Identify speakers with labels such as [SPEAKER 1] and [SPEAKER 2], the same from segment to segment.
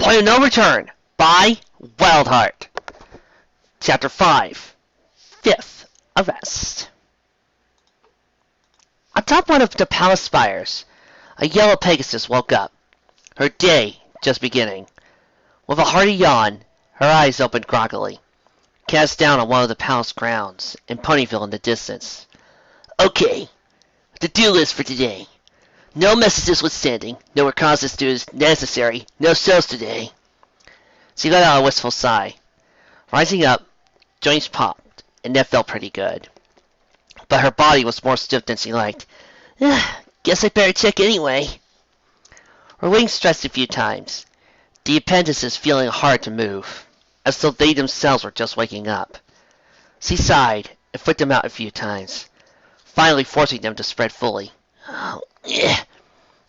[SPEAKER 1] Point of No Return by Wildheart. Chapter 5. Fifth Arrest. Atop one of the palace spires, a yellow Pegasus woke up, her day just beginning. With a hearty yawn, her eyes opened groggily, cast down on one of the palace grounds, and Ponyville in the distance. Okay, the do list for today. No messages withstanding, no reconnaissance necessary, no sales today. She let out a wistful sigh. Rising up, joints popped, and that felt pretty good. But her body was more stiff than she liked. Guess I better check anyway. Her wings stretched a few times, the appendices feeling hard to move, as though they themselves were just waking up. She sighed and flicked them out a few times, finally forcing them to spread fully. Oh,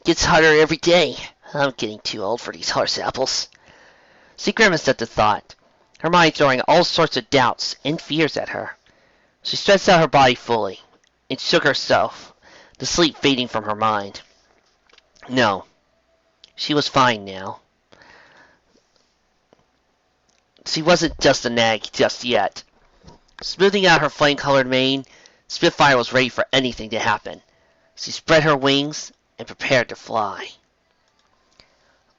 [SPEAKER 1] gets harder every day. I'm getting too old for these horse apples. She grimaced at the thought, her mind throwing all sorts of doubts and fears at her. She stretched out her body fully and shook herself, the sleep fading from her mind. No, she was fine now. She wasn't just a nag just yet. Smoothing out her flame-colored mane, Spitfire was ready for anything to happen. She spread her wings and prepared to fly.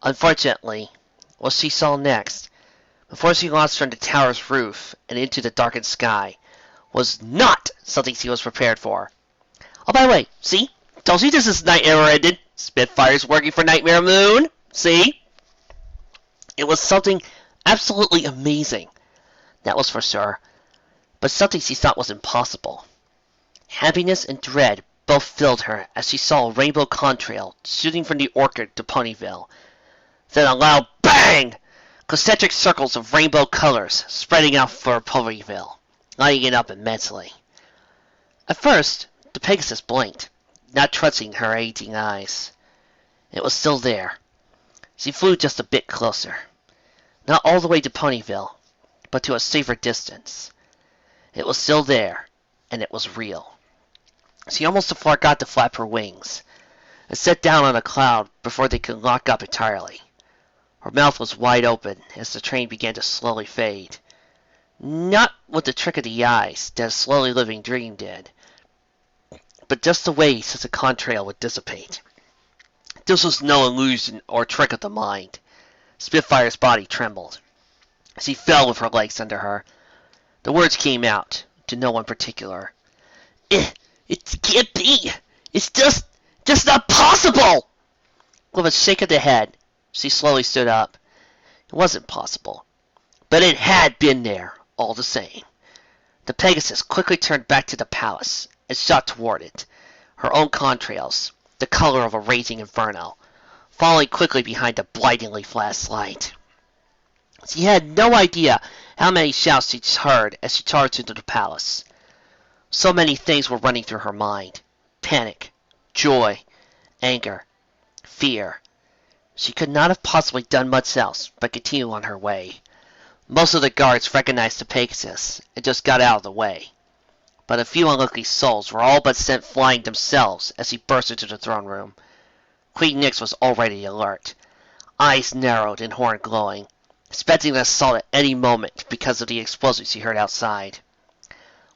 [SPEAKER 1] Unfortunately, what she saw next, before she launched from the tower's roof and into the darkened sky, was not something she was prepared for. Oh, by the way, see? Told you this is Nightmare ended. Spitfire's working for Nightmare Moon. See? It was something absolutely amazing. That was for sure. But something she thought was impossible. Happiness and dread both filled her as she saw a rainbow contrail shooting from the orchard to Ponyville. Then a loud bang! Concentric circles of rainbow colors spreading out for Ponyville, lighting it up immensely. At first, the Pegasus blinked, not trusting her aging eyes. It was still there. She flew just a bit closer. Not all the way to Ponyville, but to a safer distance. It was still there, and it was real. She almost forgot to flap her wings, and sat down on a cloud before they could lock up entirely. Her mouth was wide open as the train began to slowly fade. Not with the trick of the eyes that a slowly living dream did, but just the way such a contrail would dissipate. This was no illusion or trick of the mind. Spitfire's body trembled. She fell with her legs under her. The words came out, to no one particular. It can't be! It's just not possible! With a shake of the head, she slowly stood up. It wasn't possible, but it had been there, all the same. The Pegasus quickly turned back to the palace and shot toward it, her own contrails, the color of a raging inferno, falling quickly behind a blindingly flash light. She had no idea how many shouts she heard as she charged into the palace. So many things were running through her mind. Panic, joy, anger, fear. She could not have possibly done much else but continue on her way. Most of the guards recognized the Pegasus and just got out of the way. But a few unlucky souls were all but sent flying themselves as he burst into the throne room. Queen Nyx was already alert, eyes narrowed and horn glowing, expecting an assault at any moment because of the explosions she heard outside.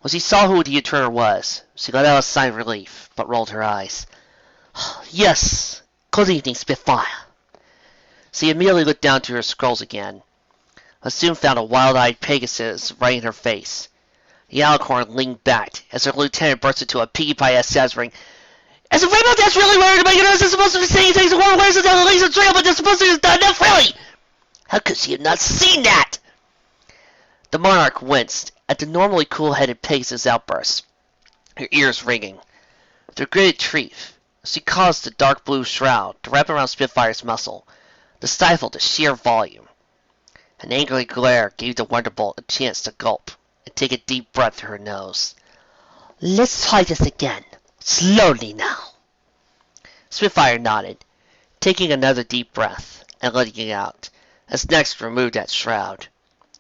[SPEAKER 1] When she saw who the intruder was, she let out a sigh of relief, but rolled her eyes. Yes, good evening, Spitfire. She immediately looked down to her scrolls again, but soon found a wild-eyed Pegasus right in her face. The alicorn leaned back as her lieutenant burst into a piggy pie-ass sassering. As a rainbow, that's really weird to make it. It's supposed to be saying things one way to the laser trail, but they're supposed to be done that really. How could she have not seen that? The monarch winced at the normally cool-headed Pegasus' outburst, her ears ringing. With her gritted teeth, she caused the dark blue shroud to wrap around Spitfire's muscle, to stifle the sheer volume. An angry glare gave the Wonderbolt a chance to gulp and take a deep breath through her nose. Let's try this again. Slowly now. Spitfire nodded, taking another deep breath and letting it out, as Nyx removed that shroud,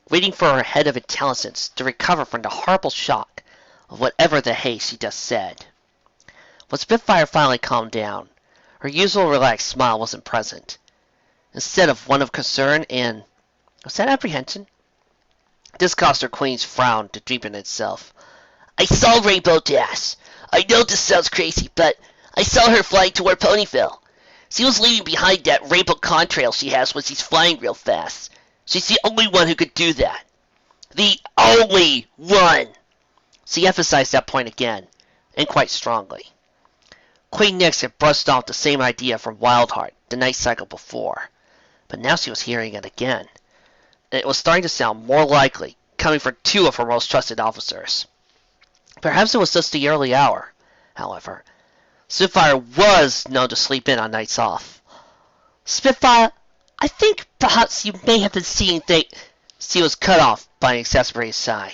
[SPEAKER 1] waiting for her head of intelligence to recover from the horrible shock of whatever the haste she just said. When Spitfire finally calmed down, her usual relaxed smile wasn't present. instead of one of concern and, was that apprehension? This caused her queen's frown to deepen itself. I saw Rainbow Dash. I know this sounds crazy, but I saw her flying toward Ponyville. She was leaving behind that rainbow contrail she has when she's flying real fast. She's the only one who could do that. The only one! She emphasized that point again, and quite strongly. Queen Nyx had brushed off the same idea from Wildheart the night cycle before, but now she was hearing it again, and it was starting to sound more likely, coming from two of her most trusted officers. Perhaps it was just the early hour, however. Spitfire was known to sleep in on nights off. Spitfire, I think perhaps you may have been seeing things. She was cut off by an exasperated sigh.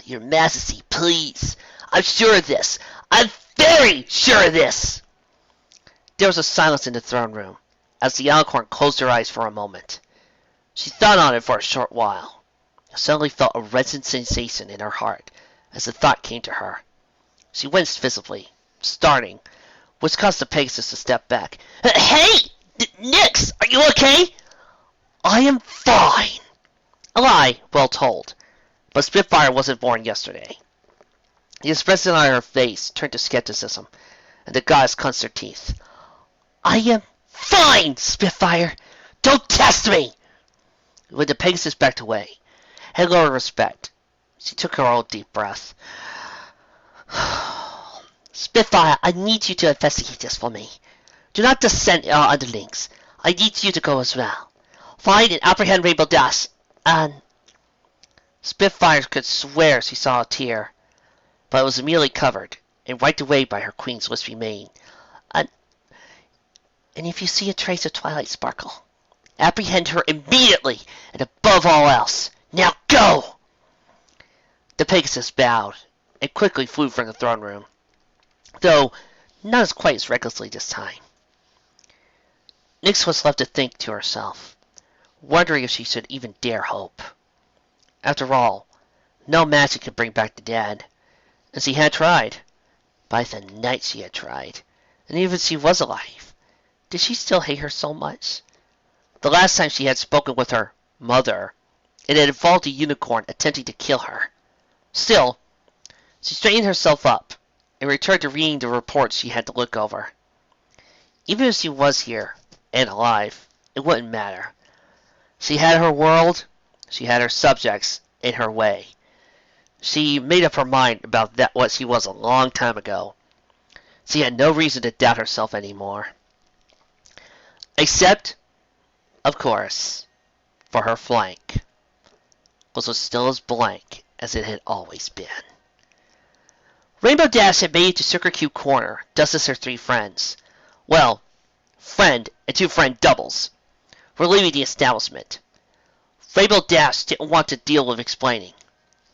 [SPEAKER 1] Your Majesty, please. I'm sure of this. I'm very sure of this. There was a silence in the throne room, as the unicorn closed her eyes for a moment. She thought on it for a short while, and suddenly felt a resonant sensation in her heart as the thought came to her. She winced visibly, starting, which caused the Pegasus to step back. Hey! Nyx! Are you okay? I am fine. A lie, well told. But Spitfire wasn't born yesterday. The expression on her face turned to skepticism, and the goddess clenched her teeth. I am fine, Spitfire! Don't test me! When the Pegasus backed away, and lowered respect, she took her own deep breath. Spitfire, I need you to investigate this for me. Do not dissent our underlings. I need you to go as well. Find and apprehend Rainbow Dash, and... Spitfire could swear she saw a tear, but it was immediately covered and wiped away by her queen's wispy mane. And if you see a trace of Twilight Sparkle, apprehend her immediately and above all else. Now go! The Pegasus bowed and quickly flew from the throne room, though not as quite as recklessly this time. Nyx was left to think to herself, wondering if she should even dare hope. After all, no magic could bring back the dead, and she had tried. By the night she had tried, and even if she was alive, did she still hate her so much? The last time she had spoken with her mother, it had involved a unicorn attempting to kill her. Still, she straightened herself up and returned to reading the reports she had to look over. Even if she was here and alive, it wouldn't matter. She had her world, she had her subjects in her way. She made up her mind about that what she was a long time ago. She had no reason to doubt herself anymore. Except, of course, for her flank, which was still as blank as it had always been. Rainbow Dash had made it to Sugar Cube Corner, just as her three friends, well, friend and two friend doubles, were leaving the establishment. Rainbow Dash didn't want to deal with explaining.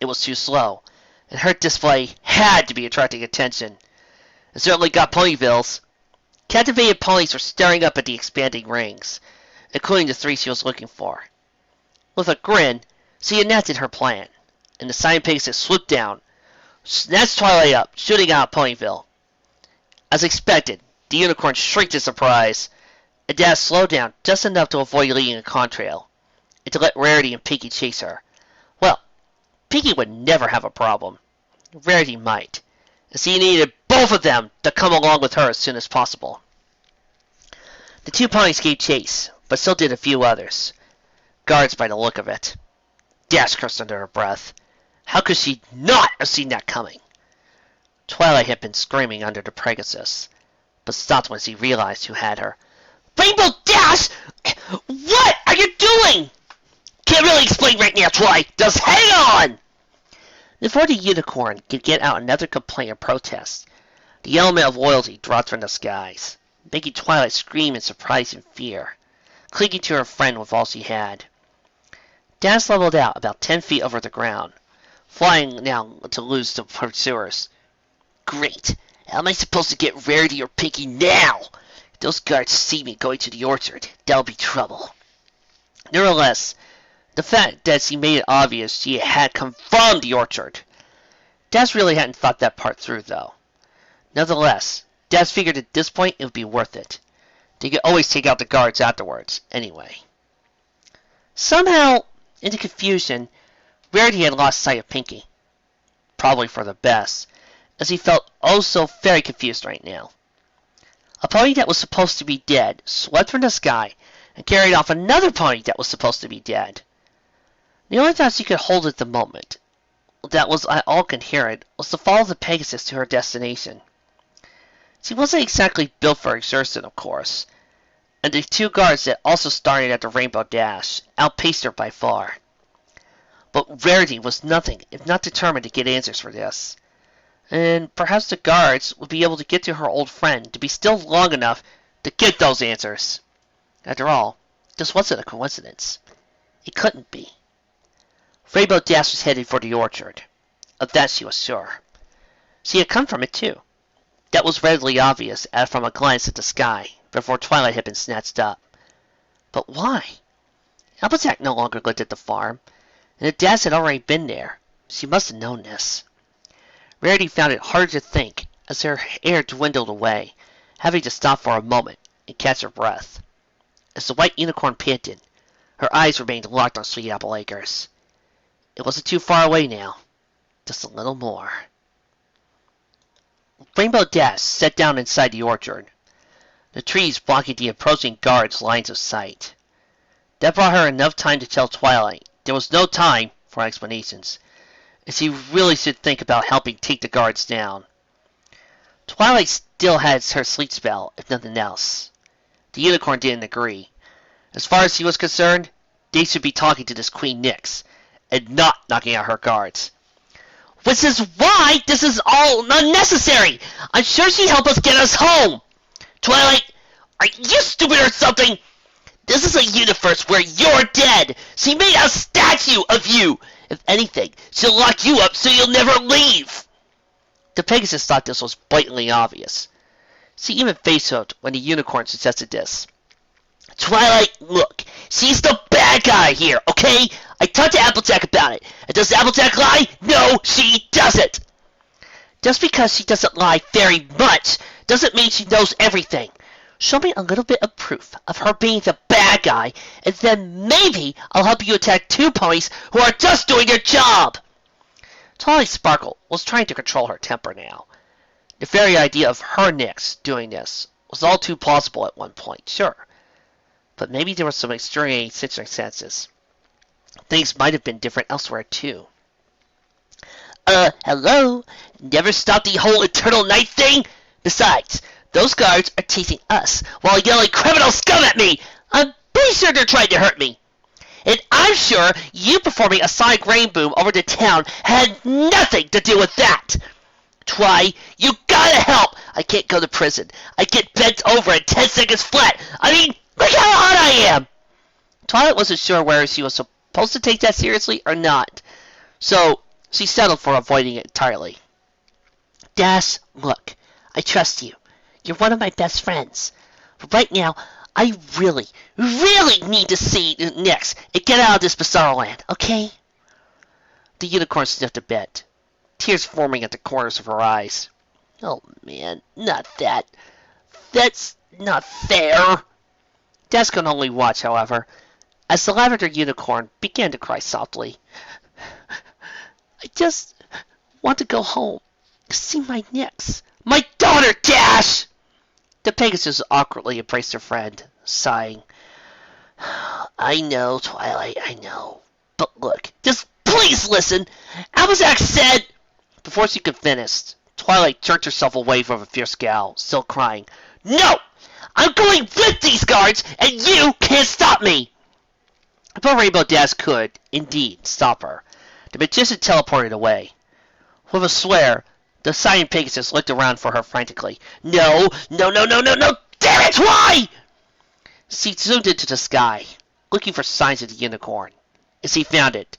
[SPEAKER 1] It was too slow, and her display had to be attracting attention. It certainly got Ponyville's. Captivated ponies were staring up at the expanding rings, including the three she was looking for. With a grin, she enacted her plan, and the Cyan Pegasus swooped down, snatched Twilight up, shooting out Ponyville. As expected, the unicorn shrieked in surprise, and Dash slowed down just enough to avoid leading a contrail, and to let Rarity and Pinkie chase her. Well, Pinkie would never have a problem. Rarity might, as he needed both of them to come along with her as soon as possible. The two ponies gave chase, but so did a few others. Guards by the look of it. Dash cursed under her breath. How could she not have seen that coming? Twilight had been screaming under the Pegasus, but stopped when she realized who had her. Rainbow Dash! What are you doing? Can't really explain right now, Twilight. Just hang on! Before the unicorn could get out another complaint or protest, the element of loyalty dropped from the skies, making Twilight scream in surprise and fear, clinging to her friend with all she had. Dash leveled out about 10 feet over the ground, flying now to lose the pursuers. Great! How am I supposed to get Rarity or Pinkie now? If those guards see me going to the orchard, that'll be trouble. Nevertheless, the fact that she made it obvious she had come from the orchard. Dash really hadn't thought that part through, though. Nevertheless, Dash figured at this point it would be worth it. They could always take out the guards afterwards, anyway. Somehow, in the confusion, Rarity had lost sight of Pinkie. Probably for the best, as he felt oh so very confused right now. A pony that was supposed to be dead swept from the sky and carried off another pony that was supposed to be dead. The only thought she could hold at the moment, that was at all coherent, was to follow the Pegasus to her destination. She wasn't exactly built for exertion, of course, and the two guards that also started at the Rainbow Dash outpaced her by far. But Rarity was nothing if not determined to get answers for this. And perhaps the guards would be able to get to her old friend to be still long enough to get those answers. After all, this wasn't a coincidence. It couldn't be. Rainbow Dash was headed for the orchard. Of that she was sure. She had come from it, too. That was readily obvious from a glance at the sky, before Twilight had been snatched up. But why? Applejack no longer lived at the farm, and the Dash had already been there. She must have known this. Rarity found it hard to think as her air dwindled away, having to stop for a moment and catch her breath. As the white unicorn panted, her eyes remained locked on Sweet Apple Acres. It wasn't too far away now. Just a little more. Rainbow Dash sat down inside the orchard, the trees blocking the approaching guards' lines of sight. That brought her enough time to tell Twilight there was no time for explanations, and she really should think about helping take the guards down. Twilight still had her sleep spell, if nothing else. The unicorn didn't agree. As far as he was concerned, they should be talking to this Queen Nyx, and not knocking out her guards. Which is why this is all unnecessary! I'm sure she'd help us get us home! Twilight, are you stupid or something? This is a universe where you're dead! She made a statue of you! If anything, she'll lock you up so you'll never leave! The Pegasus thought this was blatantly obvious. She even face-hooked when the unicorn suggested this. Twilight, look, she's the bad guy here, okay? I talked to Applejack about it. And does Applejack lie? No, she doesn't! Just because she doesn't lie very much doesn't mean she knows everything. Show me a little bit of proof of her being the bad guy, and then maybe I'll help you attack two ponies who are just doing their job! Twilight Sparkle was trying to control her temper now. The very idea of her Nyx doing this was all too plausible at one point, sure. But maybe there were some extraordinary circumstances. Things might have been different elsewhere, too. Hello? Never stop the whole eternal night thing? Besides, those guards are teasing us while yelling criminal scum at me! I'm pretty sure they're trying to hurt me! And I'm sure you performing a sonic rain boom over the town had nothing to do with that! You gotta help! I can't go to prison. I get bent over in 10 seconds flat! I mean, look how hot I am! Twilight wasn't sure whether she was supposed to take that seriously or not, so she settled for avoiding it entirely. Dash, look, I trust you. You're one of my best friends. But right now, I really, really need to see Nyx and get out of this bizarre land, okay? The unicorn sniffed a bit, tears forming at the corners of her eyes. Oh man, not that. That's not fair. Dash could only watch, however, as the lavender unicorn began to cry softly. I just want to go home, see my Nyx. My daughter, Dash! The Pegasus awkwardly embraced her friend, sighing. I know, Twilight, I know. But look, just please listen. Applejack said... Before she could finish, Twilight jerked herself away from a fierce scowl, still crying. No! I'm going with these guards, and you can't stop me! But Rainbow Dash could, indeed, stop her. The magician teleported away. With a swear, the Cyan Pegasus looked around for her frantically. No! No, no, no, no, no! Damn it, why? She zoomed into the sky, looking for signs of the unicorn. As he found it,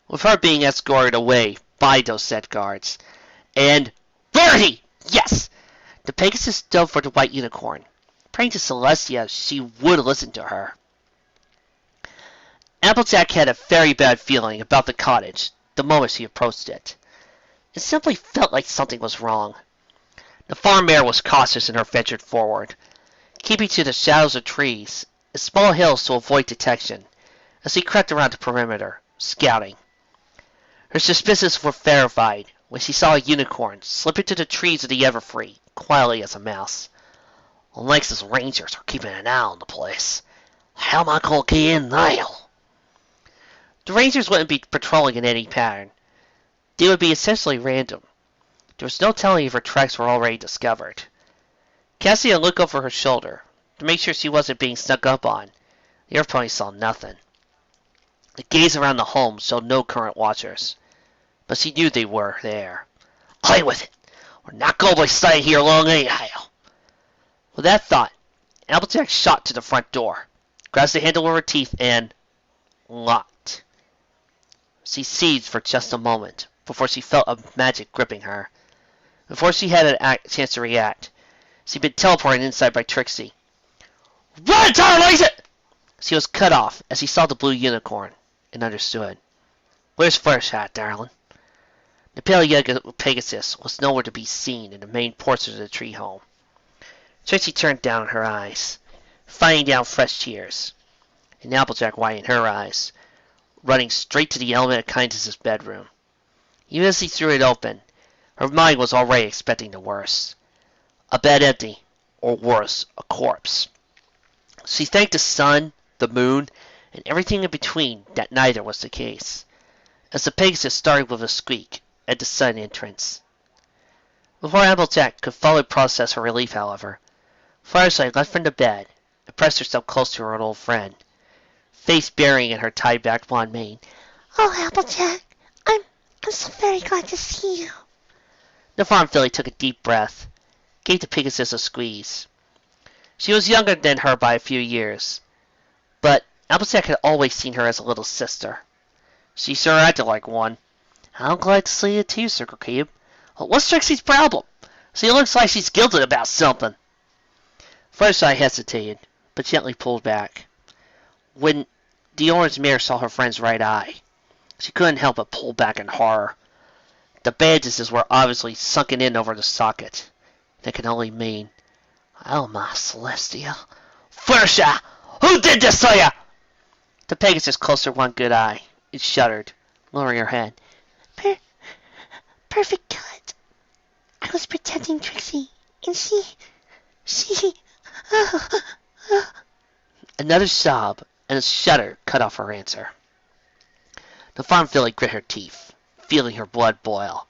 [SPEAKER 1] with her being escorted away by those said guards. And... Rarity! Yes! The Pegasus dove for the white unicorn, praying to Celestia she would listen to her. Applejack had a very bad feeling about the cottage the moment she approached it. It simply felt like something was wrong. The farm mare was cautious in her venture forward, keeping to the shadows of trees and small hills to avoid detection, as he crept around the perimeter, scouting. Her suspicions were verified when she saw a unicorn slip into the trees of the Everfree, quietly as a mouse. Alexa's rangers are keeping an eye on the place. How am I going to get in now? The rangers wouldn't be patrolling in any pattern. They would be essentially random. There was no telling if her tracks were already discovered. Cassie looked over her shoulder to make sure she wasn't being snuck up on. The Earth Pony saw nothing. The gaze around the home showed no current watchers, but she knew they were there. Play with it! We're not going to stay here long anyhow. With that thought, Applejack shot to the front door, grasped the handle with her teeth, and locked. She seized for just a moment before she felt a magic gripping her. Before she had a chance to react, she'd been teleported inside by Trixie. Run, Tarlaze it! She was cut off as he saw the blue unicorn and understood. Where's Fluttershy, darling? The pale young Pegasus was nowhere to be seen in the main portion of the tree home. Trixie turned down her eyes, fighting down fresh tears, and Applejack widened her eyes, running straight to the element of kindness's bedroom. Even as he threw it open, her mind was already expecting the worst. A bed empty, or worse, a corpse. She thanked the sun, the moon, and everything in between that neither was the case, as the Pegasus started with a squeak at the sudden entrance. Before Applejack could fully process her relief, however, Fluttershy left from the bed and pressed herself close to her old friend, face burying in her tied-back blonde mane.
[SPEAKER 2] Oh, Applejack, I'm so very glad to see you.
[SPEAKER 1] The farm filly took a deep breath, gave the Pegasus a squeeze. She was younger than her by a few years, but Applejack had always seen her as a little sister. She sure acted like one. I'm glad to see you too, Circle Cube. What's Trixie's problem? She looks like she's guilty about something. Fluttershy hesitated, but gently pulled back. When the orange mare saw her friend's right eye, she couldn't help but pull back in horror. The bandages were obviously sunken in over the socket. That could only mean, oh my Celestia. Fluttershy! Who did this to you? The Pegasus closed her one good eye and shuddered, lowering her head.
[SPEAKER 2] Perfect cut. I was protecting Trixie, and she...
[SPEAKER 1] Another sob and a shudder cut off her answer. The farm filly grit her teeth, feeling her blood boil.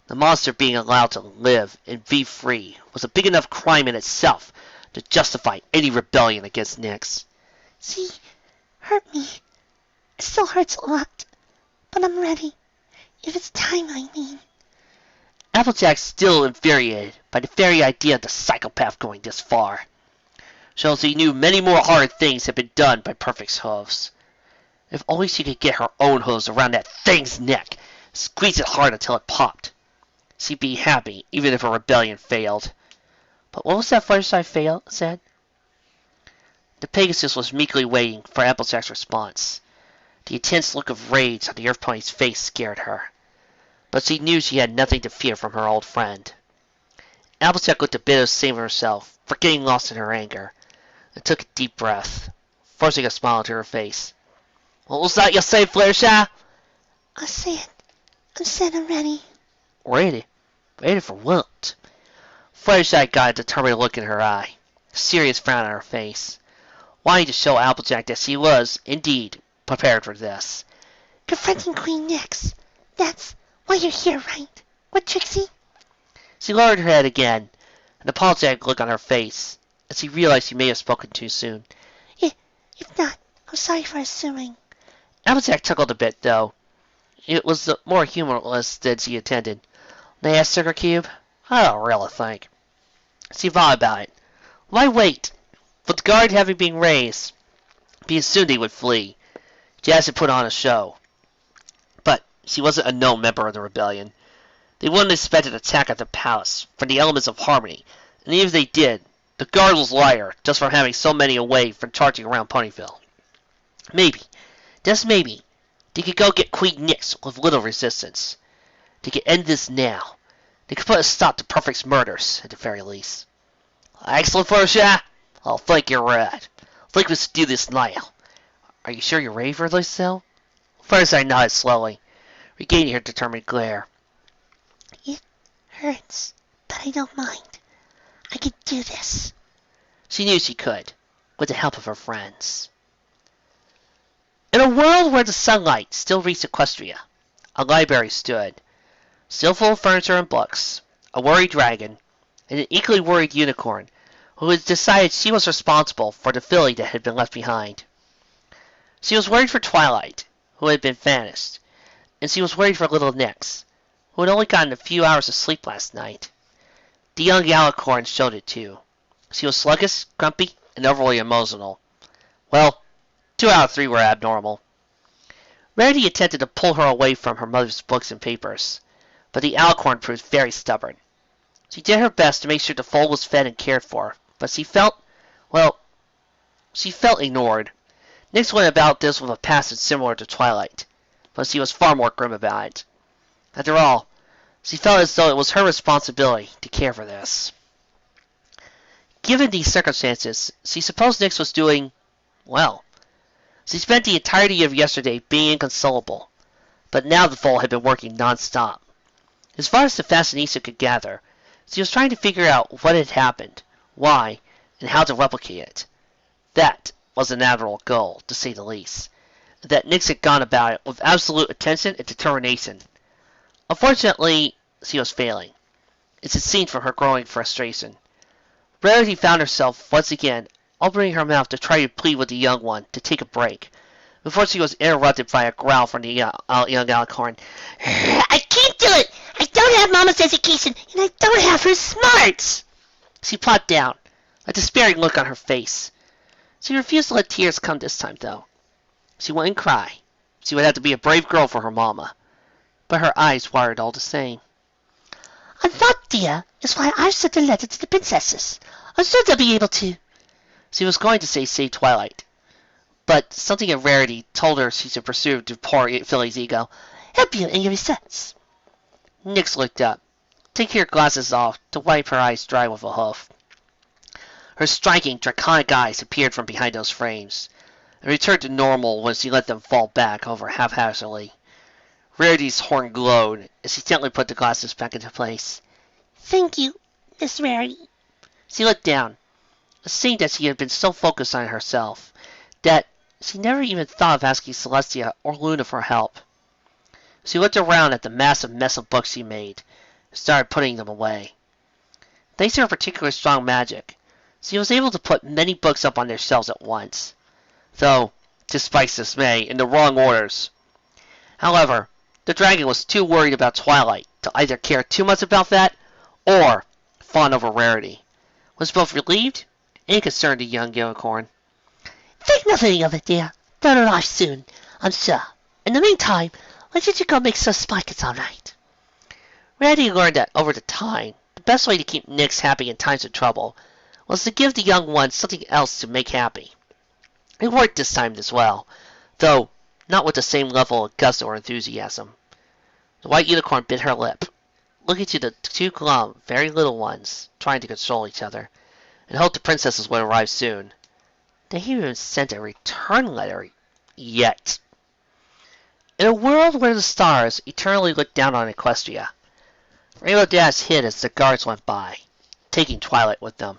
[SPEAKER 1] The monster being allowed to live and be free was a big enough crime in itself to justify any rebellion against Nyx.
[SPEAKER 2] She hurt me. It still hurts a lot, but I'm ready. If it's time, I mean.
[SPEAKER 1] Applejack, still infuriated by the very idea of the psychopath going this far, shows he knew many more hard things had been done by Perfect's hooves. If only she could get her own hooves around that thing's neck, squeeze it hard until it popped. She'd be happy, even if her rebellion failed. But what was that Fluttershy said? The Pegasus was meekly waiting for Applejack's response. The intense look of rage on the Earth Pony's face scared her, but she knew she had nothing to fear from her old friend. Applejack looked a bit ashamed of herself for getting lost in her anger, and took a deep breath, forcing a smile into her face. What was that you say, Fluttershy?
[SPEAKER 2] I said I'm ready.
[SPEAKER 1] Ready? Ready for what? Fluttershy got a determined look in her eye, a serious frown on her face, wanting to show Applejack that she was, indeed, prepared for this.
[SPEAKER 2] Confronting Queen Nyx. That's why you're here, right? What, Trixie?
[SPEAKER 1] She lowered her head again, an apologetic look on her face, as he realized he may have spoken too soon.
[SPEAKER 2] If not, I'm sorry for assuming.
[SPEAKER 1] Applejack chuckled a bit, though. It was more humorless than she intended. They asked Sugar Cube, I don't really think. She thought about it. Why wait? With the guard having been raised, he assumed he would flee. Jazz had put on a show. But she wasn't a known member of the rebellion. They wouldn't expect an attack at the palace from the elements of harmony, and even if they did, the guard was liar just from having so many away from charging around Ponyville. Maybe, just maybe, they could go get Queen Nyx with little resistance. They could end this now. They could put a stop to Perfect's murders, at the very least. Excellent, Fluttershy! Oh, thank you, Red. I think we should do this now. Are you sure you're ready for this, though? First, I nodded slowly, regaining her determined glare.
[SPEAKER 2] It hurts, but I don't mind. I can do this.
[SPEAKER 1] She knew she could, with the help of her friends. In a world where the sunlight still reached Equestria, a library stood, still full of furniture and books, a worried dragon, and an equally worried unicorn who had decided she was responsible for the filly that had been left behind. She was worried for Twilight, who had been vanished, and she was worried for little Nyx, who had only gotten a few hours of sleep last night. The young unicorn showed it too. She was sluggish, grumpy, and overly emotional. Well, 2 out of 3 were abnormal. Rarity attempted to pull her away from her mother's books and papers, but the alicorn proved very stubborn. She did her best to make sure the foal was fed and cared for, but she felt ignored. Nyx went about this with a passion similar to Twilight, but she was far more grim about it. After all, she felt as though it was her responsibility to care for this. Given these circumstances, she supposed Nyx was doing well. She spent the entirety of yesterday being inconsolable, but now the foal had been working non-stop. As far as the fashionista could gather, she was trying to figure out what had happened, why, and how to replicate it. That was an admirable goal, to say the least, and that Nyx had gone about it with absolute attention and determination. Unfortunately, she was failing, as it seemed from her growing frustration. Rarity found herself once again opening her mouth to try to plead with the young one to take a break, before she was interrupted by a growl from the young alicorn.
[SPEAKER 2] I can't do it! I don't have Mama's education, and I don't have her smarts!
[SPEAKER 1] She plopped down, a despairing look on her face. She refused to let tears come this time, though. She wouldn't cry. She would have to be a brave girl for her mama. But her eyes watered all the same.
[SPEAKER 2] And that, dear, is why I've sent a letter to the princesses. I'm sure they'll be able to.
[SPEAKER 1] She was going to say save Twilight, but something in Rarity told her she should pursue the poor filly's ego.
[SPEAKER 2] Help you in your research.
[SPEAKER 1] Nyx looked up, taking her glasses off to wipe her eyes dry with a hoof. Her striking, draconic eyes appeared from behind those frames, and returned to normal when she let them fall back over haphazardly. Rarity's horn glowed as she gently put the glasses back into place.
[SPEAKER 2] Thank you, Miss Rarity.
[SPEAKER 1] She looked down, seeing that she had been so focused on herself that she never even thought of asking Celestia or Luna for help. She looked around at the massive mess of books she made and started putting them away. Thanks to her particularly strong magic, she was able to put many books up on their shelves at once, though, to Spike's dismay, in the wrong orders. However, the dragon was too worried about Twilight to either care too much about that or fawn over Rarity. Was both relieved and concerned the young unicorn.
[SPEAKER 2] Think nothing of it, dear. They'll arrive soon, I'm sure. In the meantime, why don't you go make sure Spike is all right?
[SPEAKER 1] Rarity learned that over the time, the best way to keep Nyx happy in times of trouble was to give the young one something else to make happy. It worked this time as well, though not with the same level of gusto or enthusiasm. The white unicorn bit her lip, looking to the two glum, very little ones, trying to console each other, and hoped the princesses would arrive soon. They hadn't even sent a return letter yet. In a world where the stars eternally looked down on Equestria, Rainbow Dash hid as the guards went by, taking Twilight with them.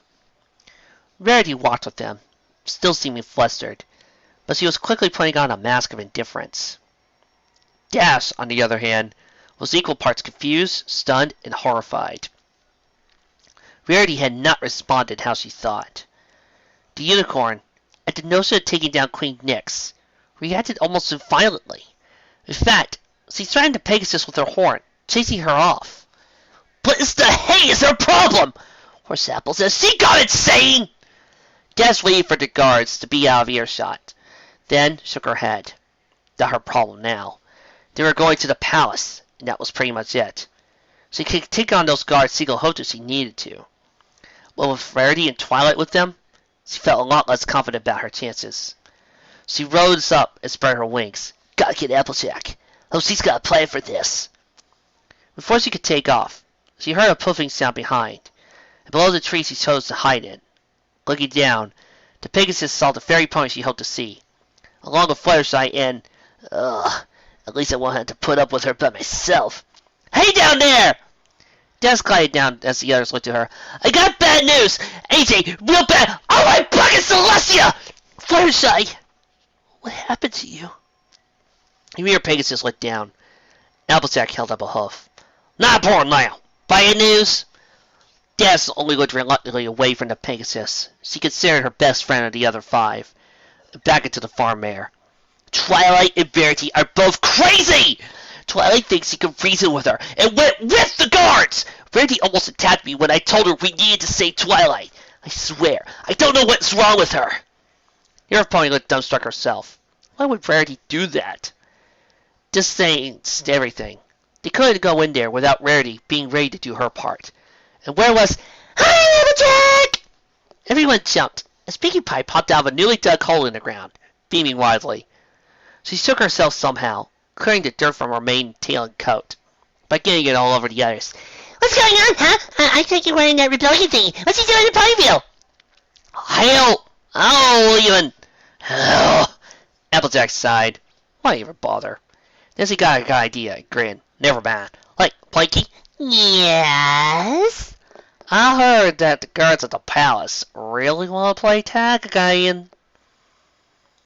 [SPEAKER 1] Rarity walked with them, still seeming flustered, but she was quickly putting on a mask of indifference. Dash, on the other hand, was equal parts confused, stunned, and horrified. Rarity had not responded how she thought. The unicorn, at the notion of taking down Queen Nyx, reacted almost violently. In fact, she threatened the Pegasus with her horn, chasing her off. "What is the hay is her problem?" Horseapple says. "She got insane!" Dash waited for the guards to be out of earshot, then shook her head. Not her problem now. They were going to the palace, and that was pretty much it. She could take on those guards Siegel hoped if she needed to. But with Rarity and Twilight with them, she felt a lot less confident about her chances. She rose up and spread her wings. "Gotta get Applejack. Oh, she's got a plan for this." Before she could take off, she heard a puffing sound behind, and below the tree she chose to hide in. Looking down, the Pegasus saw the fairy pony she hoped to see, along with Fluttershy and, at least I won't have to put up with her by myself. Hey down there! Des glided down as the others looked at her. I got bad news! AJ, real bad! Oh my bucket, Celestia! Fluttershy! What happened to you? You hear Pegasus looked down. Applejack held up a hoof. Not important now. Bad news? Des only looked reluctantly away from the Pegasus. She considered her best friend of the other 5. Back into the farm mare. Twilight and Verity are both crazy! Twilight thinks he can reason with her and went with the guards! Verity almost attacked me when I told her we needed to save Twilight. I swear, I don't know what's wrong with her. Your pony looked dumbstruck herself. Why would Verity do that? Just saying everything. They couldn't go in there without Rarity being ready to do her part. And where was... Hi, Applejack! Everyone jumped. A speaking pipe popped out of a newly dug hole in the ground, beaming wildly. She shook herself somehow, clearing the dirt from her mane, tail, and coat, by getting it all over the others. What's going on, huh? I think you're wearing that rebellion thing. What's he doing in Ponyville? Hell! Oh, even... Hell! Applejack sighed. Why even bother? Then he got a good idea and grinned. Never mind. Hey, Planky? Yes? I heard that the guards at the palace really want to play tag again.